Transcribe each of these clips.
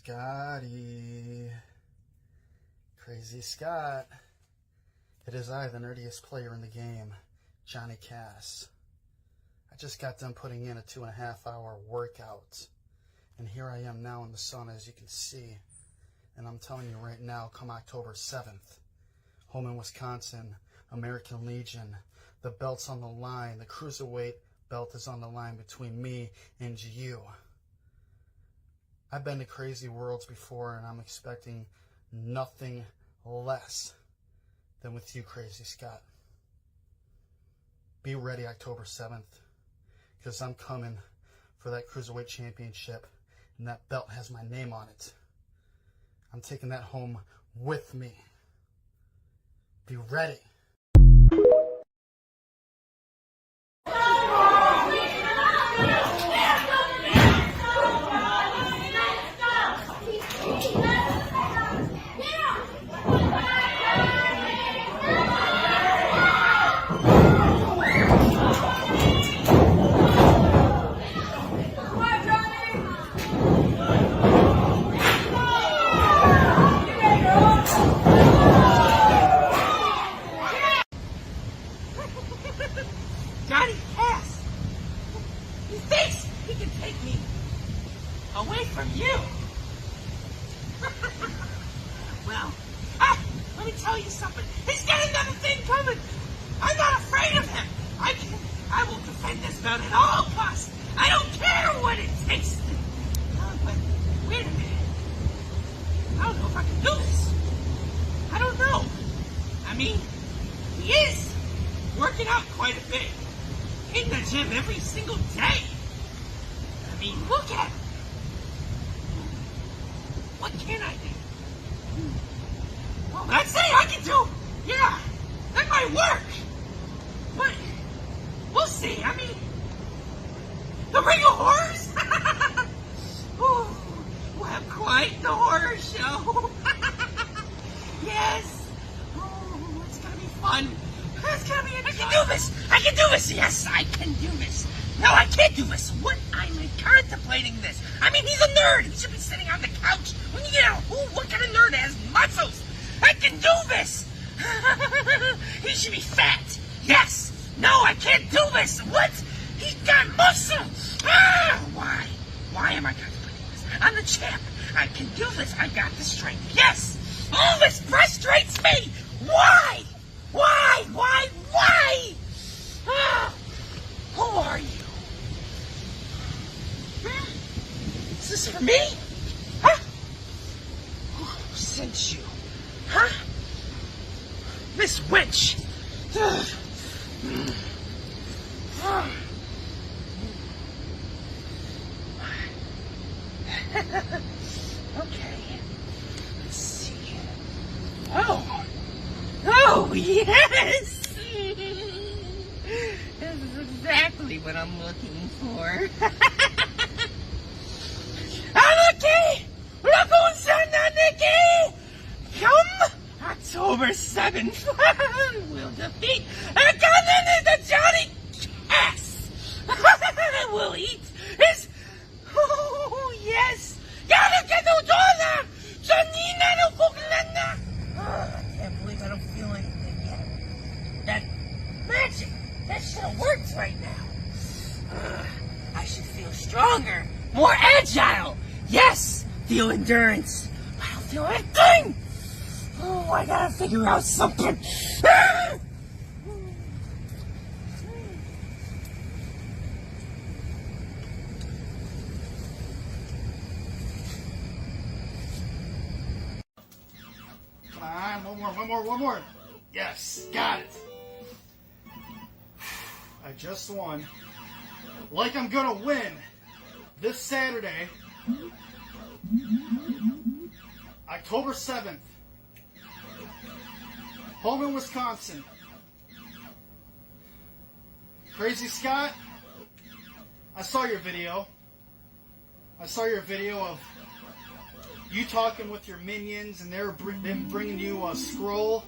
Scotty. Crazy Scott. It is I, the nerdiest player in the game, Johnny Cass. I just got done putting in a 2.5-hour workout. And here I am now in the sauna, as you can see. And I'm telling you right now, come October 7th, home in Wisconsin, American Legion, the belt's on the line. The Cruiserweight belt is on the line between me and you. I've been to crazy worlds before, and I'm expecting nothing less than with you, Crazy Scott. Be ready October 7th, because I'm coming for that Cruiserweight Championship, and that belt has my name on it. I'm taking that home with me. Be ready. Johnny Cass! He thinks he can take me away from you! Well, let me tell you something. He's got another thing coming! I'm not afraid of him! I will defend this belt at all costs! I don't care what it takes! But, wait a minute. I don't know if I can do this. I don't know. I mean, he is working out quite a bit. In the gym every single day. I mean, look at him. What can I do? Well, that's it. I can do. Yeah, that might work. But we'll see. I mean, the Ring of Horrors. Ooh, we'll have quite the horror show. Yes. Oh, it's gonna be fun. It's gonna be interesting. I can do this! I can do this! Yes, I can do this! No, I can't do this! What? I'm contemplating this! I mean, he's a nerd! He should be sitting on the couch! When you get out, what kind of nerd has muscles? I can do this! He should be fat! Yes! No, I can't do this! What? He's got muscle! Ah! Why? Why am I contemplating this? I'm the champ! I can do this! I got the strength! Yes! All this frustrates me! Why? Why? Why? Why? Ah, who are you? Is this for me? Huh? Who sent you? Huh? Miss Witch. Okay. Let's see. Oh, yes! This is exactly what I'm looking for. Anarchy! Look Anarchy! Come October 7th, we'll defeat the Johnny Cass! We'll eat his... Oh, yes! Gotta get no dollar! Janina no Kuklana! I can't believe I don't feel anything yet. That magic, that should have worked right now. I should feel stronger, more agile. Yes, feel endurance. I don't feel anything. Oh, I gotta figure out something. Come on, one more. Yes, got it. I just won. Like I'm gonna win this Saturday, October 7th, home in Wisconsin. Crazy Scott, I saw your video. I saw your video of you talking with your minions, and them bringing you a scroll.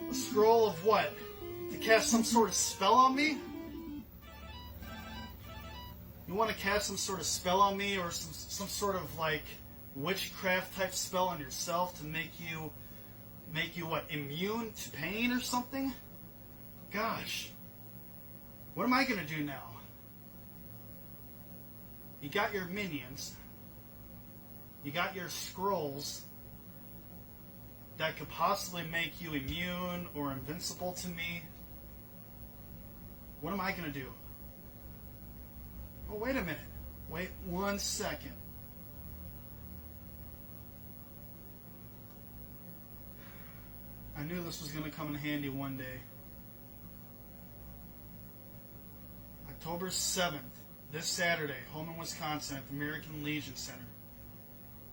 A scroll of what? To cast some sort of spell on me? You want to cast some sort of spell on me, or some sort of like witchcraft type spell on yourself to make you what, immune to pain or something? Gosh. What am I gonna do now? You got your minions. You got your scrolls that could possibly make you immune or invincible to me. What am I gonna do? Oh, wait a minute. Wait 1 second. I knew this was gonna come in handy one day. October 7th, this Saturday, Holman, Wisconsin, at the American Legion Center.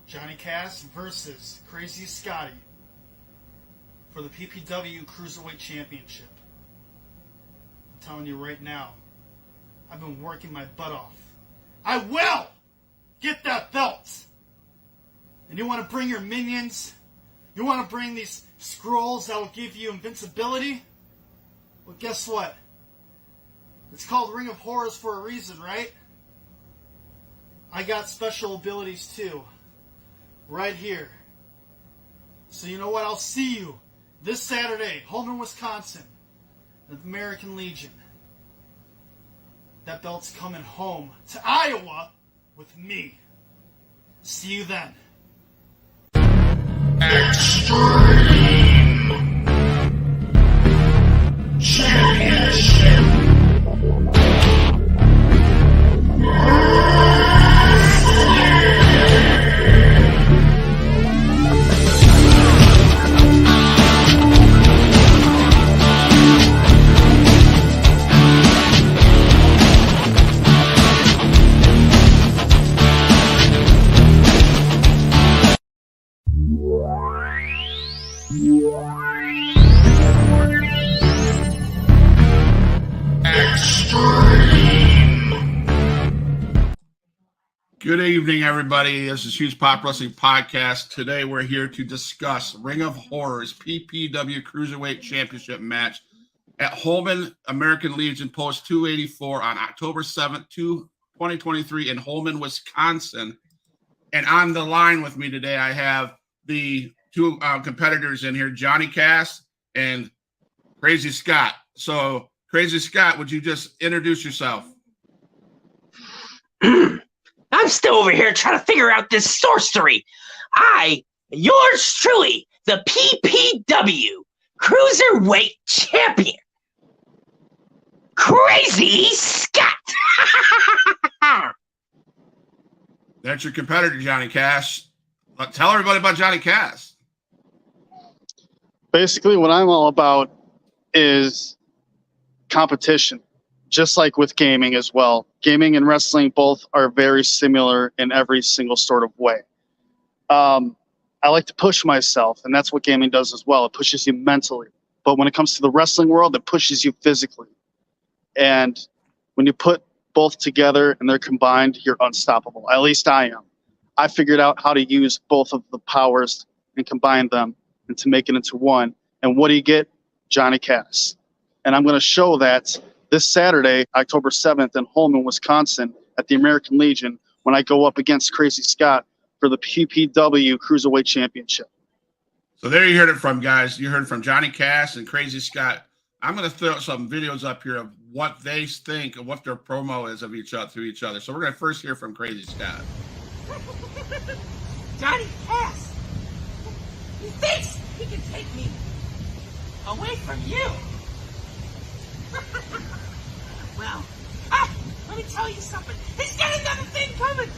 Johnny Cass versus Crazy Scotty for the PPW Cruiserweight Championship. I'm telling you right now, I've been working my butt off. I will get that belt! And you want to bring your minions? You want to bring these scrolls that will give you invincibility? Well, guess what? It's called Ring of Horrors for a reason, right? I got special abilities too. Right here. So you know what? I'll see you this Saturday, Holman, Wisconsin, at the American Legion. That belt's coming home to Iowa with me. See you then. Extreme Championship. Good evening, everybody. This is Huge Pop Wrestling Podcast. Today, we're here to discuss Ring of Horrors PPW Cruiserweight Championship match at Holman American Legion Post 284 on October 7th, 2023 in Holman, Wisconsin. And on the line with me today, I have the two competitors in here, Johnny Cass and Crazy Scott. So, Crazy Scott, would you just introduce yourself? I'm still over here trying to figure out this sorcery. Yours truly, the PPW Cruiserweight Champion, Crazy Scott. That's your competitor, Johnny Cass. Tell everybody about Johnny Cass. Basically, what I'm all about is competition, just like with gaming as well. Gaming and wrestling both are very similar in every single sort of way. I like to push myself, and that's what gaming does as well. It pushes you mentally. But when it comes to the wrestling world, it pushes you physically. And when you put both together and they're combined, you're unstoppable. At least I am. I figured out how to use both of the powers and combine them and to make it into one. And what do you get? Johnny Cass. And I'm going to show that this Saturday, October 7th in Holman, Wisconsin at the American Legion when I go up against Crazy Scott for the PPW Cruiserweight Championship. So there you heard it from, guys. You heard it from Johnny Cass and Crazy Scott. I'm going to throw some videos up here of what they think and what their promo is of each other. So we're going to first hear from Crazy Scott. Johnny Cass, he thinks he can take me away from you. Well, let me tell you something. He's got another thing coming.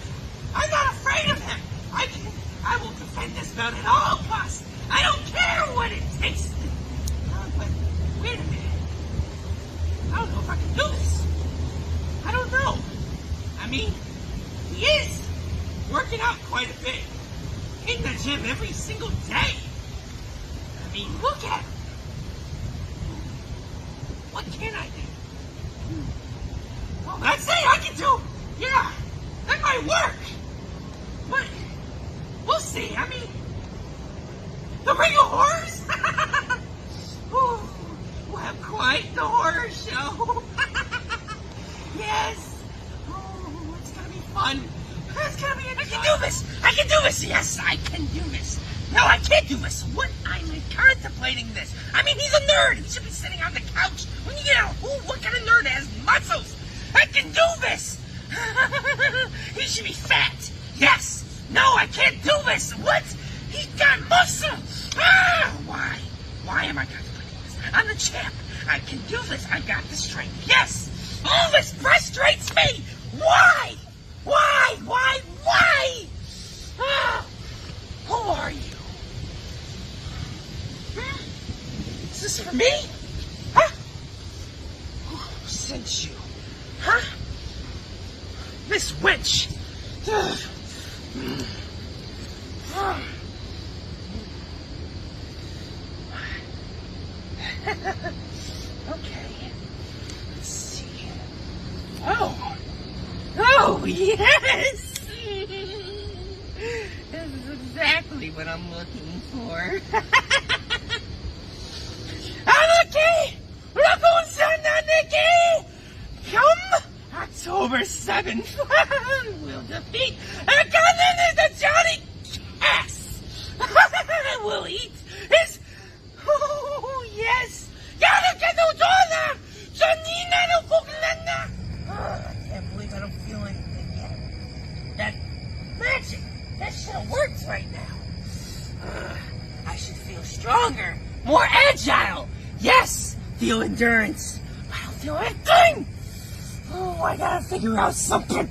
I'm not afraid of him. I will defend this belt at all costs. I don't care what it takes. But wait a minute. I don't know if I can do this. I don't know. I mean, he is working out quite a bit. In the gym every single day. I mean, look at him. What can I do? Well, that's it. I can do. Yeah, that might work. But we'll see. I mean, the Ring of Horrors. Ooh, we'll have quite the horror show. Yes. Oh, it's gonna be fun. It's gonna be. I can do this. I I can do this. Yes, I can do this. No, I can't do this. What? I'm contemplating this. I mean, he's a nerd. He should be sitting on the couch. When you get out, what kind of nerd has muscles? I can do this. He should be fat. Yes. No, I can't do this. What? He's got muscle. Why? Why am I contemplating this? I'm the champ. I can do this. I got the strength. Yes. All this frustrates me. Why? Why? Why? Why? Who are you? Is this for me? Huh? Who sent you? Huh? Miss Witch. Okay. Let's see. Oh, yes! This is exactly what I'm looking for. Anarchy! Raccoon Son Anarchy! Come October 7th, we'll defeat the Johnny Cass! We'll eat his... Oh, yes! I can't believe I don't feel anything yet. That magic, that should have worked right now. I should feel stronger, more agile. Yes, feel endurance. I don't feel anything. Oh, I gotta figure out something.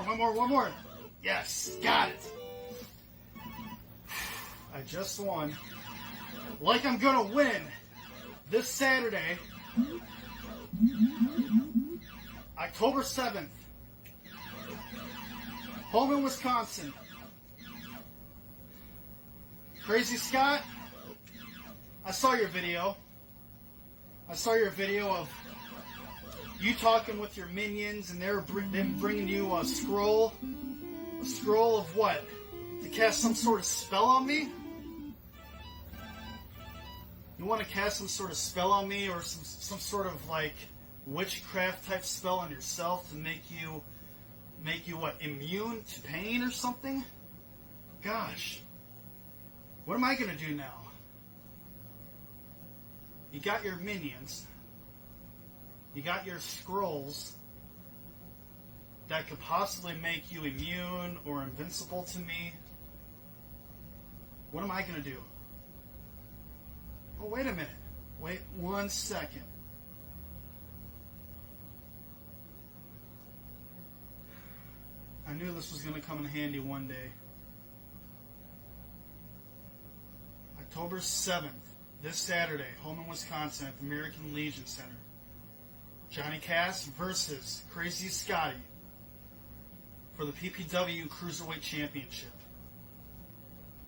Come on, one more. Yes, got it. I just won. Like I'm gonna win this Saturday, October 7th, home in Wisconsin. Crazy Scott, I saw your video. I saw your video of you talking with your minions, and them bringing you a scroll. A scroll of what? To cast some sort of spell on me? You want to cast some sort of spell on me, or some sort of like witchcraft type spell on yourself to make you what, immune to pain or something? Gosh, what am I gonna do now? You got your minions. You got your scrolls that could possibly make you immune or invincible to me. What am I going to do? Oh, wait a minute. Wait 1 second. I knew this was going to come in handy one day. October 7th, this Saturday, home in Wisconsin at the American Legion Center. Johnny Cass versus Crazy Scotty for the PPW Cruiserweight Championship.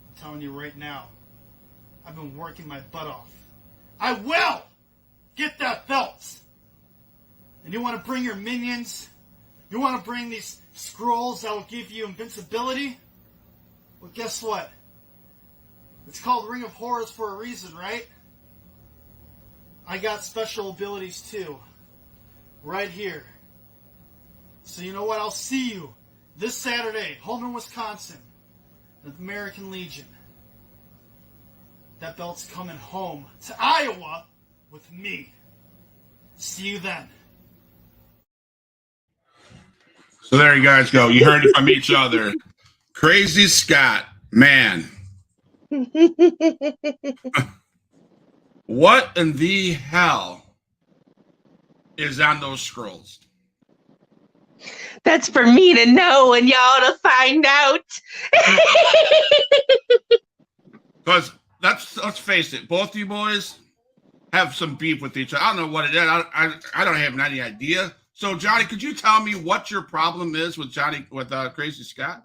I'm telling you right now, I've been working my butt off. I will get that belt! And you want to bring your minions? You want to bring these scrolls that will give you invincibility? Well, guess what? It's called Ring of Horrors for a reason, right? I got special abilities too. Right here. So you know what? I'll see you this Saturday, home in Wisconsin, at the American Legion. That belt's coming home to Iowa with me. See you then. So there you guys go. You heard it from each other. Crazy Scott, man. What in the hell is on those scrolls? That's for me to know and y'all to find out. Because let's face it, both you boys have some beef with each other. I don't know what it is. I don't have any idea. So Johnny, could you tell me what your problem is with Crazy Scott?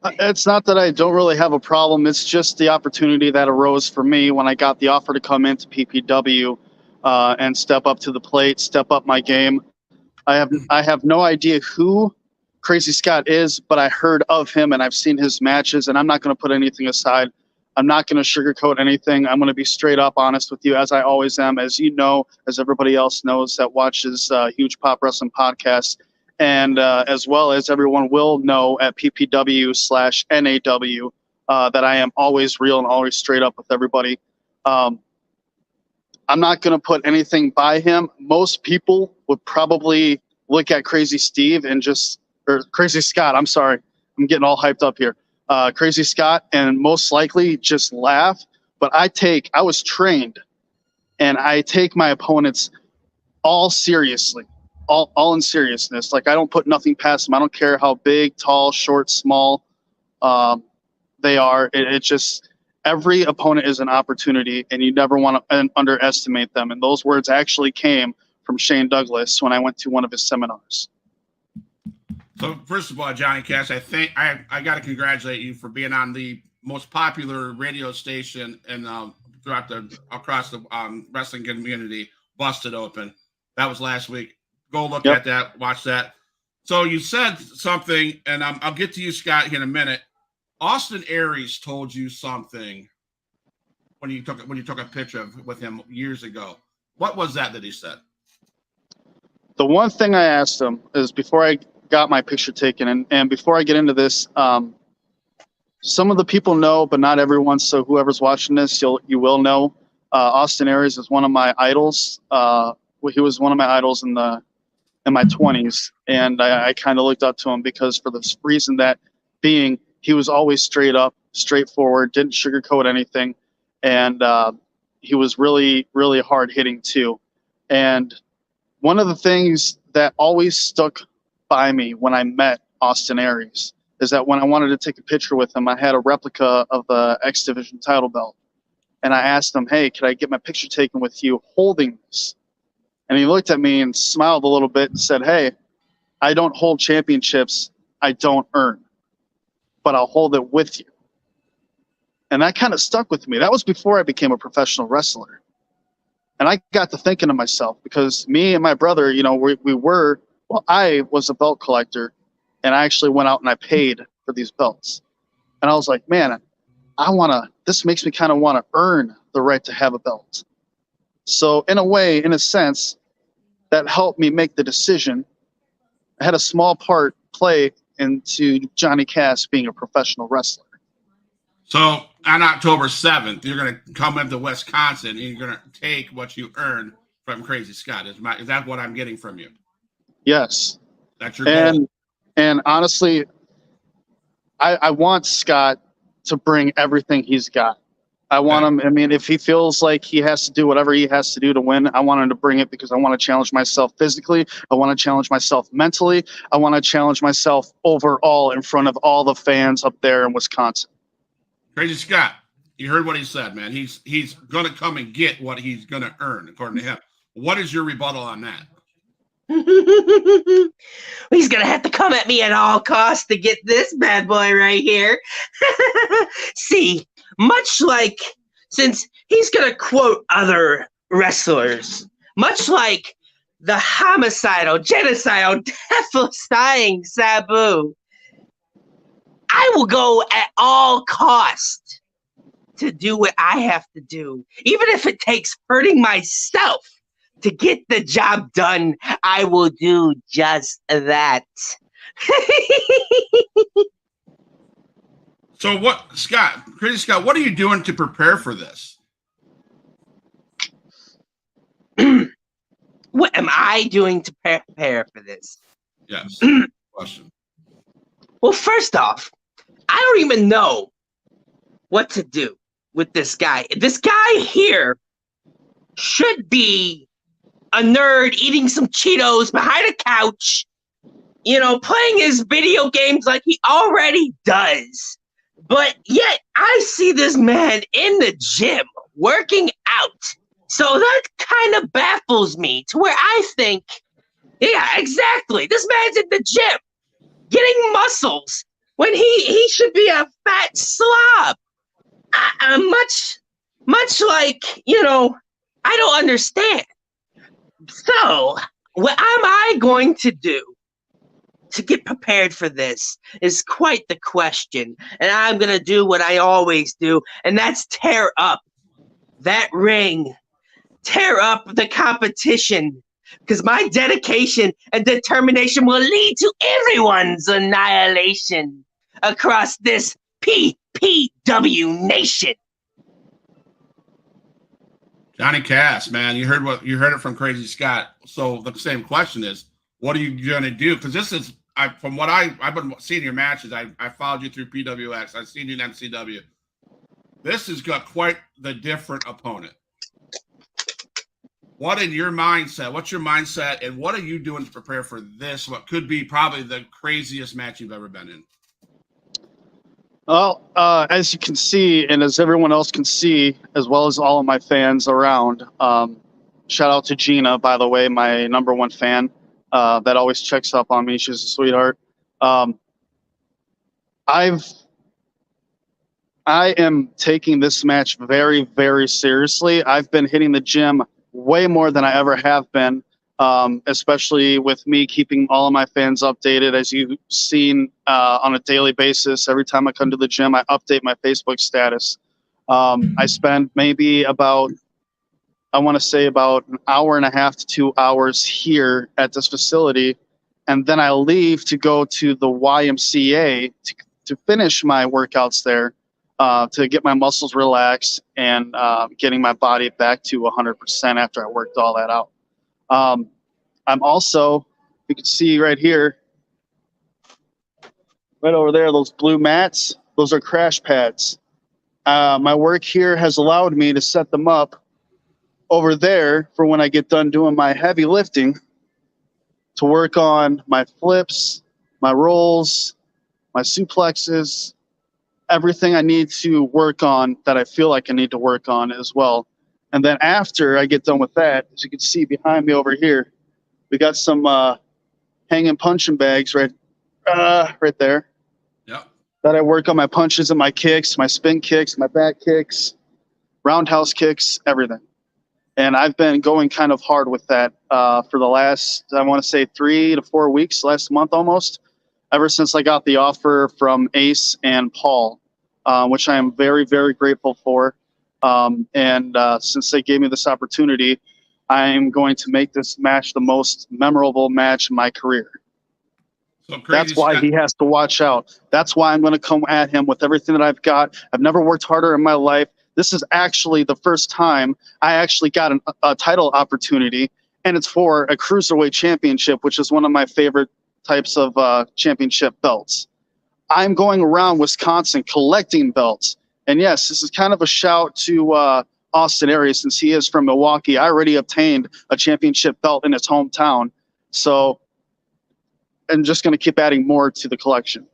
It's not that I don't really have a problem. It's just the opportunity that arose for me when I got the offer to come into PPW and step up to the plate, step up my game. I have no idea who Crazy Scott is, but I heard of him and I've seen his matches, and I'm not going to put anything aside. I'm not going to sugarcoat anything. I'm going to be straight up honest with you, as I always am, as you know, as everybody else knows that watches Huge Pop Wrestling Podcast, and as well as everyone will know at PPW/NAW that I am always real and always straight up with everybody. I'm not going to put anything by him. Most people would probably look at Crazy Steve and or Crazy Scott, I'm sorry. I'm getting all hyped up here. Crazy Scott, and most likely just laugh. But I was trained, and I take my opponents all seriously, all in seriousness. Like, I don't put nothing past them. I don't care how big, tall, short, small they are. It's just, every opponent is an opportunity, and you never want to underestimate them. And those words actually came from Shane Douglas when I went to one of his seminars. So first of all, Johnny Cash, I think I got to congratulate you for being on the most popular radio station and across the wrestling community, Busted Open. That was last week. Go look at that, watch that. So you said something, and I'll get to you, Scott, here in a minute. Austin Aries told you something when you took a picture with him years ago. What was that he said? The one thing I asked him is, before I got my picture taken, and before I get into this, some of the people know, but not everyone. So whoever's watching this, you will know. Austin Aries is one of my idols. He was one of my idols in my 20s, and I kind of looked up to him because, for this reason, that being, he was always straight up, straightforward, didn't sugarcoat anything, and he was really, really hard hitting too. And one of the things that always stuck by me when I met Austin Aries is that when I wanted to take a picture with him, I had a replica of the X Division title belt. And I asked him, hey, could I get my picture taken with you holding this? And he looked at me and smiled a little bit and said, hey, I don't hold championships I don't earn, but I'll hold it with you. And that kind of stuck with me. That was before I became a professional wrestler. And I got to thinking to myself, because me and my brother, I was a belt collector, and I actually went out and I paid for these belts. And I was like, man, this makes me kind of want to earn the right to have a belt. So in a sense, that helped me make the decision. I had a small part play into Johnny Cass being a professional wrestler. So on October 7th, you're going to come into Wisconsin and you're going to take what you earn from Crazy Scott. Is that what I'm getting from you? Yes. That's your goal. And honestly, I want Scott to bring everything he's got. I want him. I mean, if he feels like he has to do whatever he has to do to win, I want him to bring it, because I want to challenge myself physically. I want to challenge myself mentally. I want to challenge myself overall in front of all the fans up there in Wisconsin. Crazy Scott, you heard what he said, man. He's going to come and get what he's going to earn, according to him. What is your rebuttal on that? He's going to have to come at me at all costs to get this bad boy right here. See, much like, since he's going to quote other wrestlers, much like the homicidal, genocidal, death-defying Sabu, I will go at all costs to do what I have to do. Even if it takes hurting myself to get the job done, I will do just that. So Crazy Scott, what are you doing to prepare for this? What am I doing to prepare for this? Yes. Question. Well, first off, I don't even know what to do with this guy. This guy here should be a nerd eating some Cheetos behind a couch, playing his video games like he already does. But yet I see this man in the gym working out. So that kind of baffles me, to where I think, yeah, exactly. This man's in the gym getting muscles when he should be a fat slob. Much like, I don't understand. So what am I going to do to get prepared for this is quite the question. And I'm going to do what I always do, and that's tear up that ring, tear up the competition, because my dedication and determination will lead to everyone's annihilation across this PPW nation. Johnny Cass, man, you heard it from Crazy Scott. So the same question is, what are you going to do? Because this is, from what I've been seeing your matches, I followed you through PWX, I've seen you in MCW. This has got quite the different opponent. What in your mindset? What's your mindset, and what are you doing to prepare for this? What could be probably the craziest match you've ever been in? Well, as you can see, and as everyone else can see, as well as all of my fans around, shout out to Gina, by the way, my #1 fan that always checks up on me. She's a sweetheart. I am taking this match very, very seriously. I've been hitting the gym way more than I ever have been, especially with me keeping all of my fans updated. As you've seen on a daily basis, every time I come to the gym, I update my Facebook status. I spend maybe about an hour and a half to 2 hours here at this facility, and then I leave to go to the YMCA to finish my workouts there, to get my muscles relaxed and getting my body back to 100% after I worked all that out. I'm also, you can see right here, right over there, those blue mats, those are crash pads. My work here has allowed me to set them up over there for when I get done doing my heavy lifting, to work on my flips, my rolls, my suplexes, everything I need to work on that I feel like I need to work on as well. And then after I get done with that, as you can see behind me over here, we got some hanging punching bags right there. Yep. That I work on my punches and my kicks, my spin kicks, my back kicks, roundhouse kicks, everything. And I've been going kind of hard with that for the last, I want to say 3 to 4 weeks, last month almost, ever since I got the offer from Ace and Paul, which I am very, very grateful for. And since they gave me this opportunity, I am going to make this match the most memorable match in my career. So that's why he has to watch out. That's why I'm going to come at him with everything that I've got. I've never worked harder in my life. This is actually the first time I actually got a title opportunity, and it's for a Cruiserweight championship, which is one of my favorite types of championship belts. I'm going around Wisconsin collecting belts. And yes, this is kind of a shout to Austin area, since he is from Milwaukee. I already obtained a championship belt in his hometown. So I'm just going to keep adding more to the collection.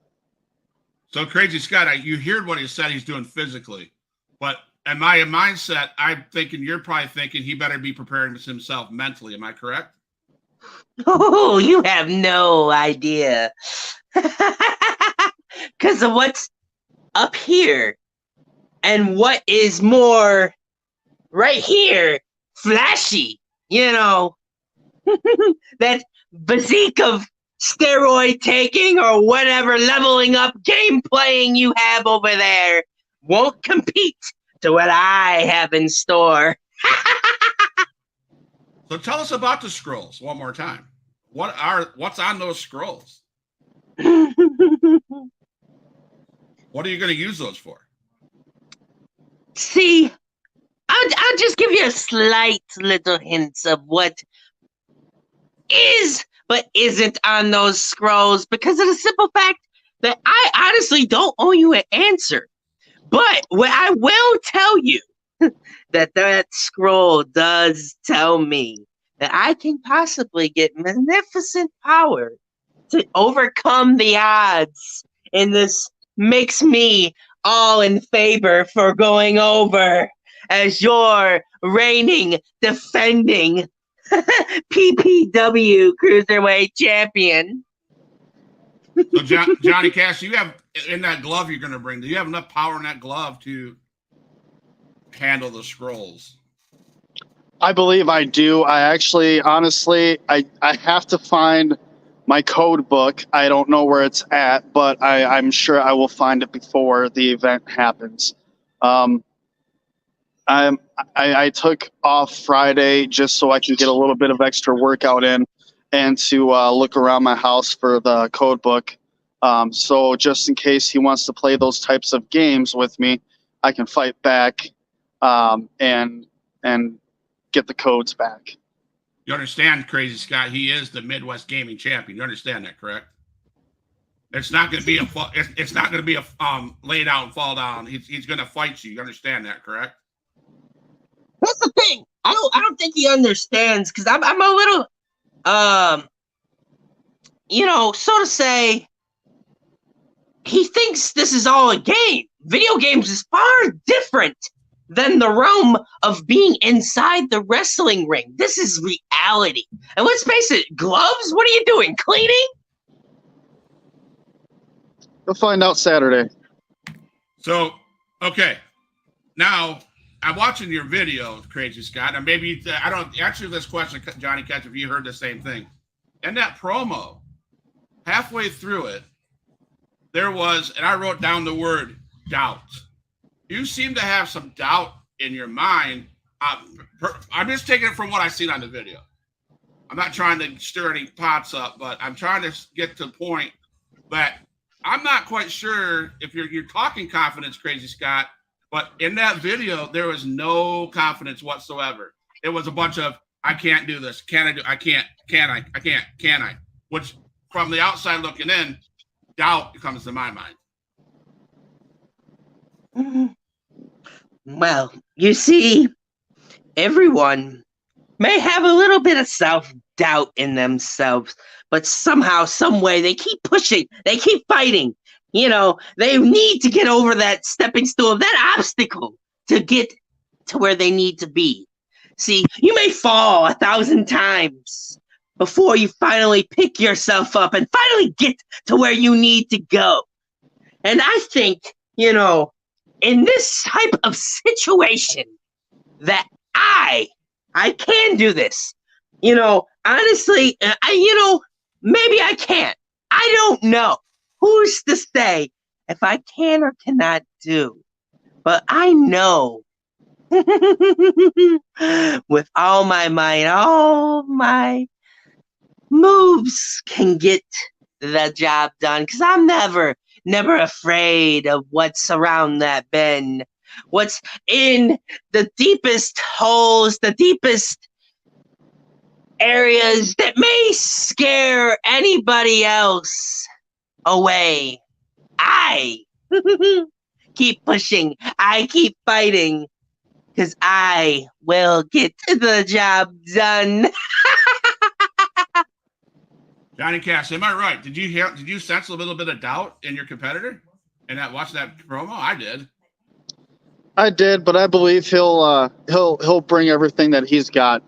So Crazy Scott, you heard what he said he's doing physically, but in my mindset, I'm thinking you're probably thinking he better be preparing himself mentally. Am I correct? Oh, you have no idea. Because of what's up here and what is more right here, flashy, that physique of steroid taking or whatever leveling up game playing you have over there won't compete to what I have in store. So tell us about the scrolls one more time. What's on those scrolls? What are you going to use those for? See, I'll just give you a slight little hints of what is but isn't on those scrolls, because of the simple fact that I honestly don't owe you an answer. But what I will tell you, that scroll does tell me that I can possibly get magnificent power to overcome the odds, and this makes me all in favor for going over as your reigning, defending PPW Cruiserweight champion. So Johnny Cash, you have in that glove you're going to bring, do you have enough power in that glove to handle the scrolls? I believe I do. I actually, honestly, I have to find my code book. I don't know where it's at, but I'm sure I will find it before the event happens. I took off Friday just so I can get a little bit of extra workout in and to look around my house for the code book. So just in case he wants to play those types of games with me, I can fight back and get the codes back. You understand, Crazy Scott? He is the Midwest Gaming Champion. You understand that, correct? It's not going to be it's not going to be a lay down, fall down. He's going to fight you. You understand that, correct? That's the thing. I don't think he understands, because I'm a little so to say, he thinks this is all a game. Video games is far different than the realm of being inside the wrestling ring. This is reality. And let's face it, gloves, what are you doing? Cleaning? You'll find out Saturday. So, okay. Now, I'm watching your video, Crazy Scott, and maybe I don't answer this question, Johnny Catch, if you heard the same thing. In that promo, halfway through it, there was, and I wrote down the word doubt. You seem to have some doubt in your mind. I'm just taking it from what I've seen on the video. I'm not trying to stir any pots up, but I'm trying to get to the point that I'm not quite sure if you're talking confidence, Crazy Scott, but in that video, there was no confidence whatsoever. It was a bunch of, I can't do this. Can I do? I can't. Can I? I can't. Can I? Which, from the outside looking in, doubt comes to my mind. Well, you see, everyone may have a little bit of self-doubt in themselves, but somehow, some way, they keep pushing, they keep fighting. They need to get over that stepping stool, that obstacle, to get to where they need to be. See, you may fall 1,000 times before you finally pick yourself up and finally get to where you need to go. And I think, in this type of situation, that I can do this. Honestly, maybe I can't. I don't know. Who's to say if I can or cannot do? But I know with all my might, all my moves can get the job done. Because I'm never afraid of what's around that bend. What's in the deepest holes, the deepest areas that may scare anybody else away. I keep pushing. I keep fighting. Because I will get the job done. Johnny Cash, am I right? Did you sense a little bit of doubt in your competitor? And watching that promo? I did. I did, but I believe he'll bring everything that he's got,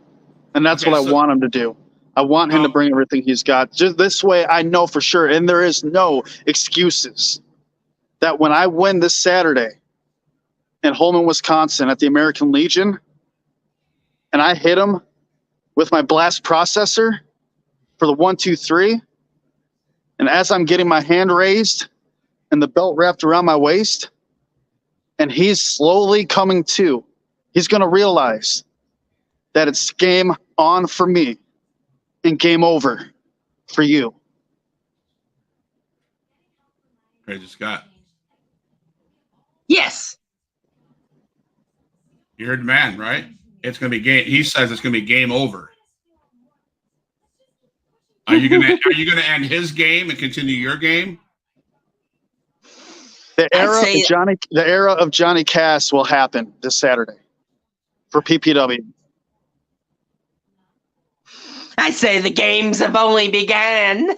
and that's what I want him to do. I want him to bring everything he's got. Just this way, I know for sure, and there is no excuses that when I win this Saturday in Holman, Wisconsin, at the American Legion, and I hit him with my blast processor for the 1, 2, 3, and as I'm getting my hand raised and the belt wrapped around my waist, and he's slowly coming to, he's going to realize that it's game on for me and game over for you. Crazy Scott. Yes. You heard the man, right? It's going to be game. He says it's going to be game over. Are you gonna end his game and continue your game? The era of Johnny Cass will happen this Saturday for PPW. I say the games have only begun.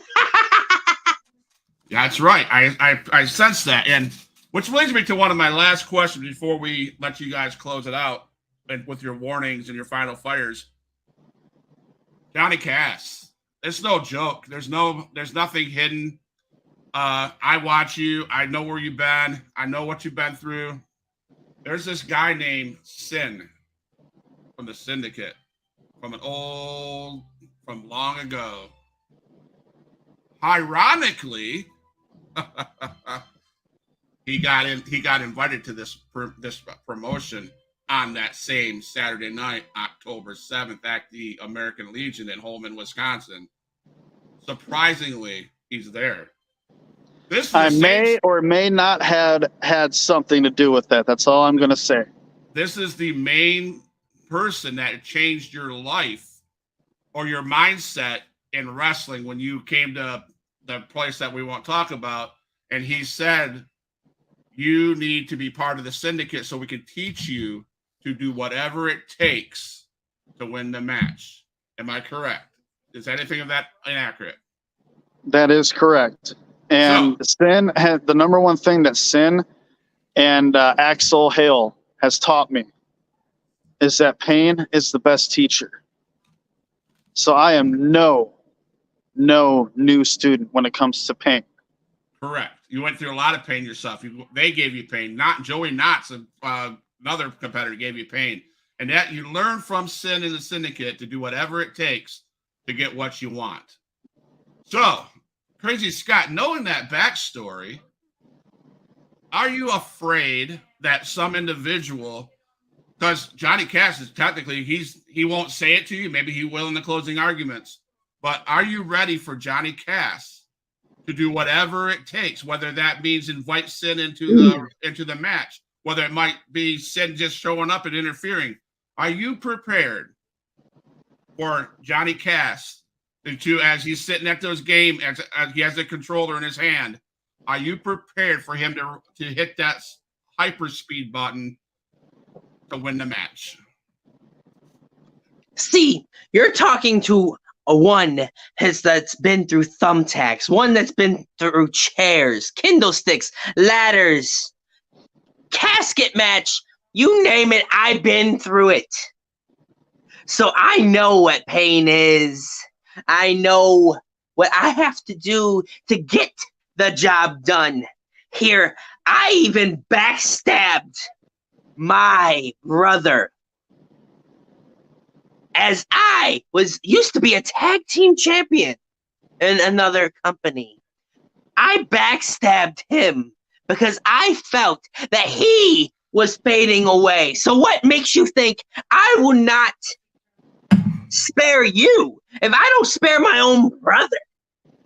That's right. I sense that, and which leads me to one of my last questions before we let you guys close it out and with your warnings and your final fires. Johnny Cass. It's no joke. There's nothing hidden. I watch you. I know where you've been. I know what you've been through. There's this guy named Sin from the Syndicate, from long ago. Ironically, he got invited to this promotion on that same Saturday night, October 7th, at the American Legion in Holman, Wisconsin. Surprisingly, he's there. I may or may not have had something to do with that. That's all I'm going to say. This is the main person that changed your life or your mindset in wrestling when you came to the place that we won't talk about. And he said, you need to be part of the syndicate so we can teach you to do whatever it takes to win the match. Am I correct? Is anything of that inaccurate? That is correct. And Sin had the number one thing that Sin and Axel Hale has taught me is that pain is the best teacher. So I am no new student when it comes to pain. Correct. You went through a lot of pain yourself. They gave you pain. Not Joey Knotts, another competitor, gave you pain. And that you learn from Sin in the syndicate to do whatever it takes to get what you want. So, Crazy Scott, knowing that backstory, are you afraid that some individual, because Johnny Cass is technically, he won't say it to you, maybe he will in the closing arguments, but are you ready for Johnny Cass to do whatever it takes, whether that means invite Sin into the match, whether it might be Sin just showing up and interfering? Are you prepared for Johnny Cass to, as he's sitting at those games, as he has the controller in his hand, are you prepared for him to hit that hyper speed button to win the match? See, you're talking to one that's been through thumbtacks, one that's been through chairs, kindle sticks, ladders, casket match, you name it, I've been through it. So I know what pain is. I know what I have to do to get the job done. Here, I even backstabbed my brother, as I used to be a tag team champion in another company. I backstabbed him because I felt that he was fading away. So what makes you think I will not spare you if I don't spare my own brother?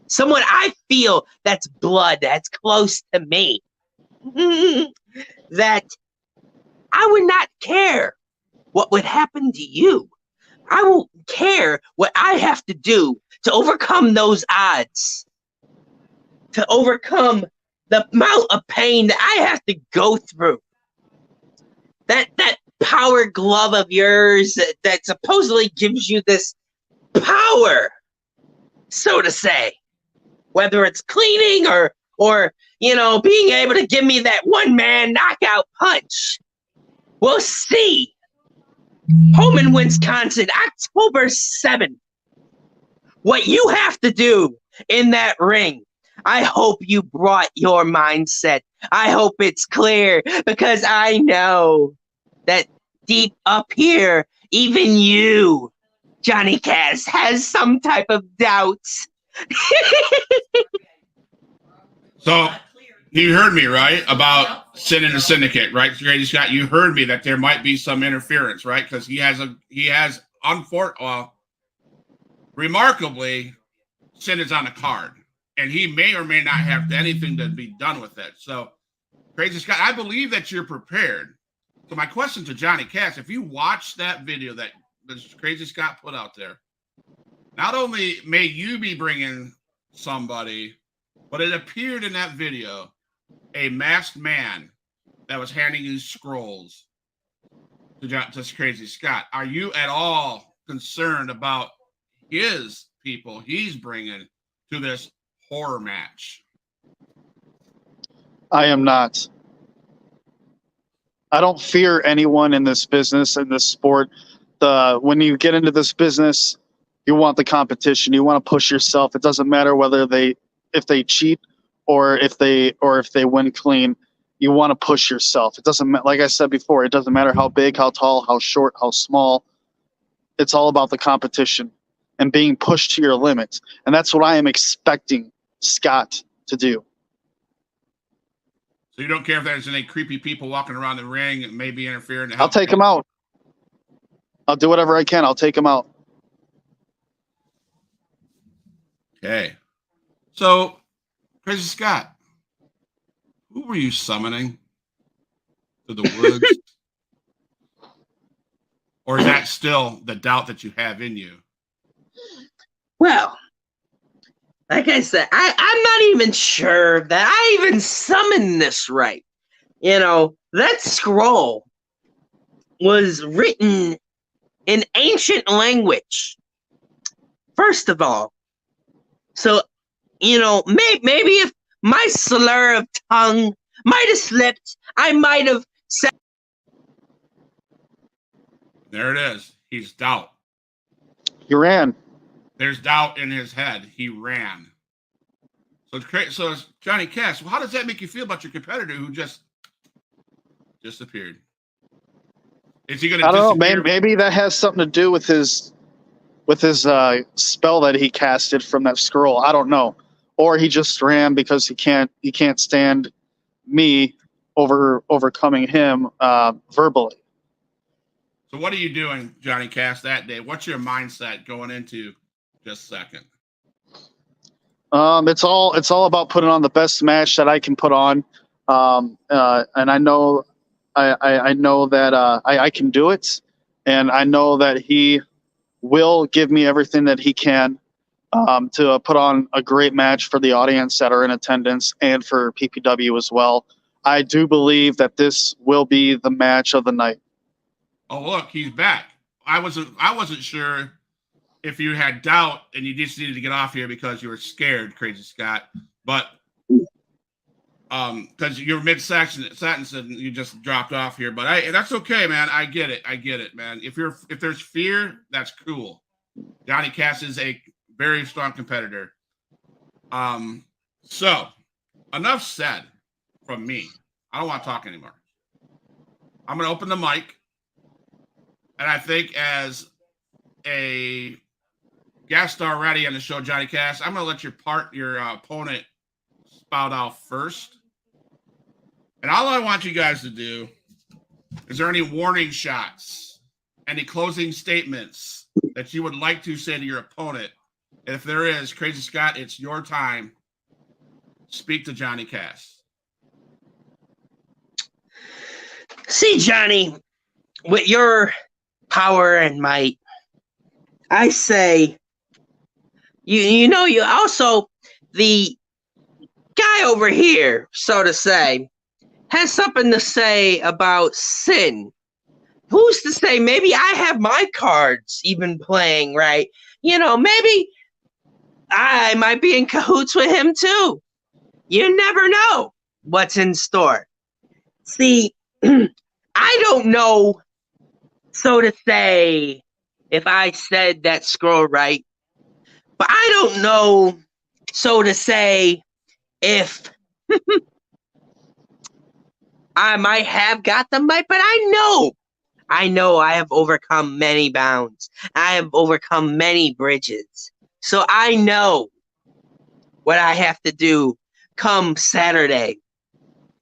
Someone I feel that's blood, that's close to me, that I would not care what would happen to you. I won't care what I have to do to overcome those odds, to overcome the amount of pain that I have to go through. That power glove of yours that supposedly gives you this power, so to say, whether it's cleaning or being able to give me that one-man knockout punch. We'll see. Holman, Wisconsin, October 7th. What you have to do in that ring, I hope you brought your mindset. I hope it's clear, because I know that deep up here, even you, Johnny Cass, has some type of doubts. So you heard me, right, about Sin in the syndicate, right? Crazy Scott, you heard me that there might be some interference, right? Because he has remarkably, Sin is on a card, and he may or may not have anything to be done with it. So, Crazy Scott, I believe that you're prepared. So my question to Johnny Cass, if you watch that video that Crazy Scott put out there, not only may you be bringing somebody, but it appeared in that video a masked man that was handing you scrolls to Crazy Scott. Are you at all concerned about his people he's bringing to this horror match? I am not. I don't fear anyone in this business, in this sport. When you get into this business, you want the competition. You want to push yourself. It doesn't matter if they cheat or if they win clean. You want to push yourself. It doesn't matter. Like I said before, it doesn't matter how big, how tall, how short, how small. It's all about the competition and being pushed to your limits. And that's what I am expecting Scott to do. So you don't care if there's any creepy people walking around the ring and maybe interfering? I'll take him out. I'll do whatever I can. I'll take him out. Okay. So, Crazy Scott, who were you summoning to the woods? Or is that still the doubt that you have in you? Well, like I said, I'm not even sure that I even summoned this right. You know, that scroll was written in ancient language, first of all. So, you know, maybe if my slur of tongue might have slipped, I might have said. There it is. He's doubt. He ran. There's doubt in his head. He ran. So it's Johnny Cass. Well, how does that make you feel about your competitor who just disappeared? Is he going to disappear? I don't know. Maybe that has something to do with his spell that he casted from that scroll. I don't know. Or he just ran because he can't stand me overcoming him verbally. So what are you doing, Johnny Cass, that day? What's your mindset going into just a second? It's all about putting on the best match that I can put on, and I know that I can do it, and I know that he will give me everything that he can to put on a great match for the audience that are in attendance and for PPW as well. I do believe that this will be the match of the night. Oh, look, he's back. I wasn't sure if you had doubt and you just needed to get off here because you were scared, Crazy Scott. But because you're mid-sentence and you just dropped off here. But that's okay, man. I get it, man. If there's fear, that's cool. Johnny Cass is a very strong competitor. So enough said from me. I don't want to talk anymore. I'm going to open the mic. And I think as a guest already on the show, Johnny Cass, I'm going to let your opponent spout out first. And all I want you guys to do, is there any warning shots, any closing statements that you would like to say to your opponent? And if there is, Crazy Scott, it's your time. Speak to Johnny Cass. See, Johnny, with your power and might, I say, you also, the guy over here, so to say, has something to say about sin. Who's to say maybe I have my cards even playing right? You know, maybe I might be in cahoots with him too. You never know what's in store. See, I don't know, so to say, if I said that scroll right, but I don't know, so to say, if I might have got them right, but I know I have overcome many bounds. I have overcome many bridges. So I know what I have to do come Saturday.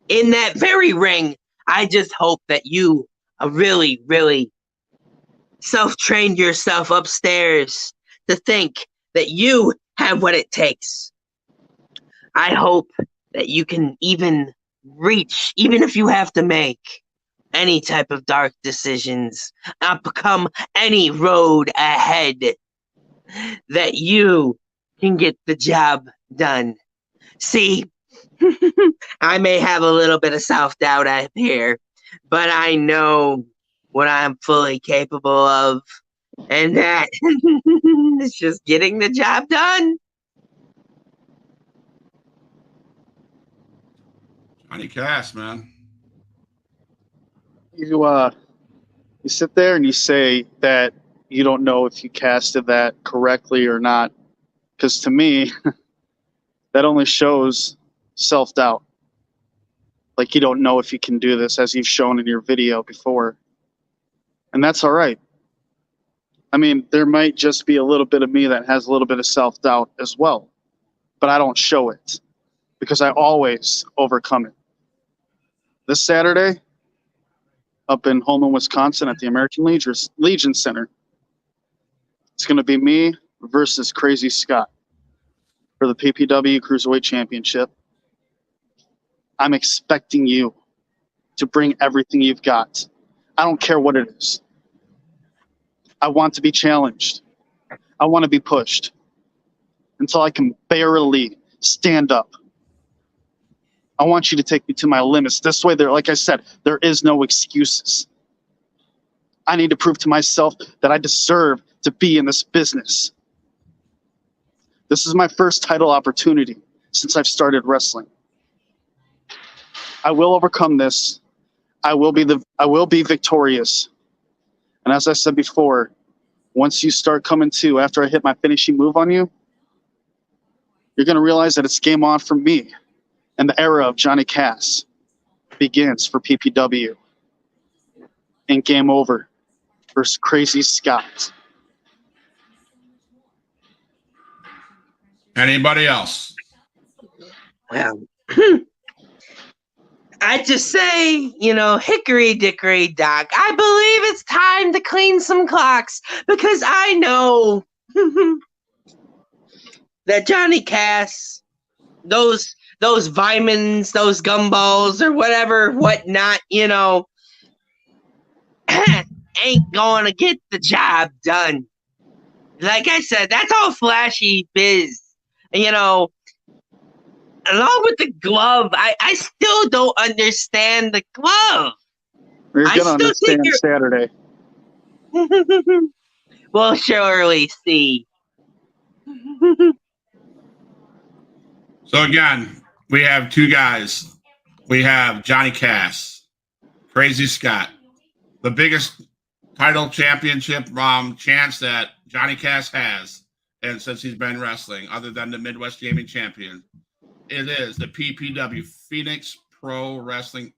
In that very ring, I just hope that you really, really self-trained yourself upstairs to think that you have what it takes. I hope that you can even reach, even if you have to make any type of dark decisions, become any road ahead, that you can get the job done. See, I may have a little bit of self-doubt out here, but I know what I'm fully capable of, and that is just getting the job done. Johnny Cass, man. You sit there and you say that you don't know if you casted that correctly or not, because to me, that only shows self-doubt. Like you don't know if you can do this, as you've shown in your video before. And that's all right. I mean, there might just be a little bit of me that has a little bit of self-doubt as well. but I don't show it because I always overcome it. This Saturday, up in Holman, Wisconsin at the American Legion Center, it's going to be me versus Crazy Scott for the PPW Cruiserweight Championship. I'm expecting you to bring everything you've got. I don't care what it is. I want to be challenged. I want to be pushed until I can barely stand up. I want you to take me to my limits. This way, like I said, there is no excuses. I need to prove to myself that I deserve to be in this business. This is my first title opportunity since I've started wrestling. I will overcome this. I will be victorious. And as I said before, once you start coming to, after I hit my finishing move on you, you're going to realize that it's game on for me. And the era of Johnny Cass begins for PPW. And game over versus Crazy Scott. Anybody else? Well, I just say, hickory dickory dock. I believe it's time to clean some clocks because I know that Johnny Cass, those vitamins, those gumballs or whatnot, ain't going to get the job done. Like I said, that's all flashy biz. Along with the glove, I still don't understand the glove. You're going to understand Saturday. We'll surely see. So again, we have two guys. We have Johnny Cass, Crazy Scott, the biggest title championship chance that Johnny Cass has, and since he's been wrestling, other than the Midwest Gaming Champion, it is the PPW Phoenix Pro Wrestling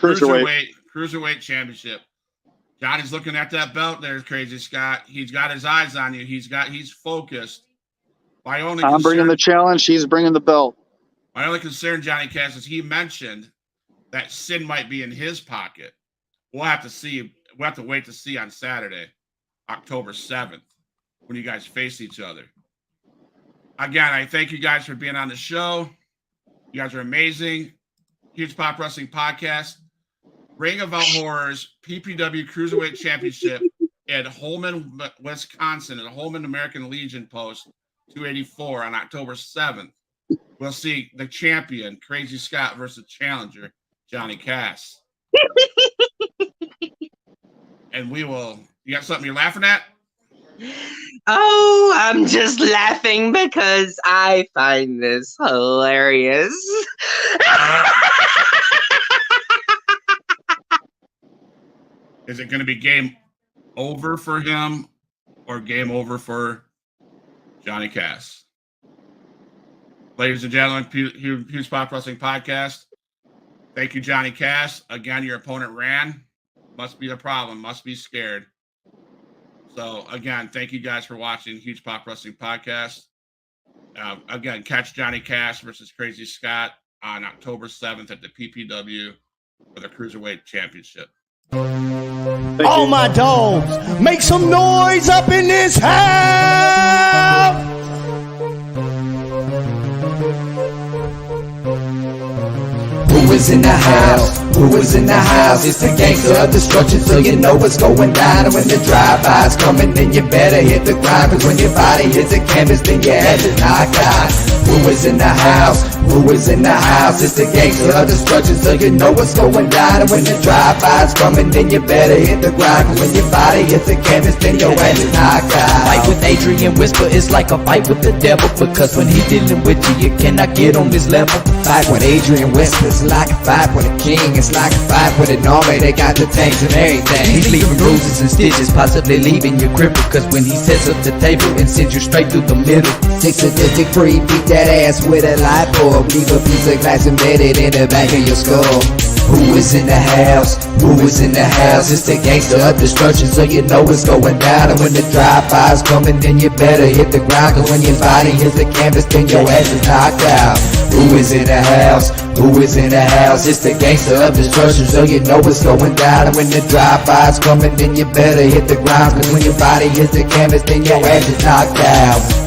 Cruiserweight Championship. Johnny's looking at that belt. There's Crazy Scott. He's got his eyes on you. He's focused. I'm bringing the challenge. He's bringing the belt. My only concern, Johnny Cass, is he mentioned that Sin might be in his pocket. We'll have to see. We'll have to wait to see on Saturday, October 7th, when you guys face each other. Again, I thank you guys for being on the show. You guys are amazing. Huge Pop Wrestling Podcast. Ring of Horrors PPW Cruiserweight Championship at Holman, Wisconsin, at Holman American Legion Post 284 on October 7th. We'll see the champion, Crazy Scott, versus challenger, Johnny Cass. And we will... You got something you're laughing at? Oh, I'm just laughing because I find this hilarious. Is it going to be game over for him or game over for Johnny Cass? Ladies and gentlemen, Huge Pop Wrestling Podcast. Thank you, Johnny Cass. Again, your opponent ran. Must be the problem. Must be scared. So, again, thank you guys for watching Huge Pop Wrestling Podcast. Again, catch Johnny Cass versus Crazy Scott on October 7th at the PPW for the Cruiserweight Championship. All my dogs, make some noise up in this house! Who is in the house? Who is in the house? It's the gangster of destruction, so you know what's going down. And when the drive-by's coming, then you better hit the grind. Cause when your body hits the canvas, then you have to knock out. Who is in the house? Who is in the house? It's the gangster of destruction, so you know what's going down. And when the drive-by's coming, then you better hit the grind. Cause when your body hits the canvas, then your ass is knocked out. Fight with Adrian Whisper is like a fight with the devil, because when he's dealing with you, you cannot get on this level. Fight with Adrian Whisper is like a fight with a king. It's like a fight with an army, they got the tanks and everything. He's leaving bruises and stitches, possibly leaving you crippled, cause when he sets up the table and sends you straight through the middle. 6 sadistic free, beat that ass with a light bulb. Leave a piece of glass embedded in the back of your skull. Who is in the house? Who is in the house? It's the gangster of destruction, so you know it's going down. And when the drive-by's coming, then you better hit the ground, cause when your body hits the canvas, then your ass is knocked out. Who is in the house? Who is in the house? It's the gangster of destruction, so you know it's going down. And when the drive-by's coming, then you better hit the ground, cause when your body hits the canvas, then your ass is knocked out.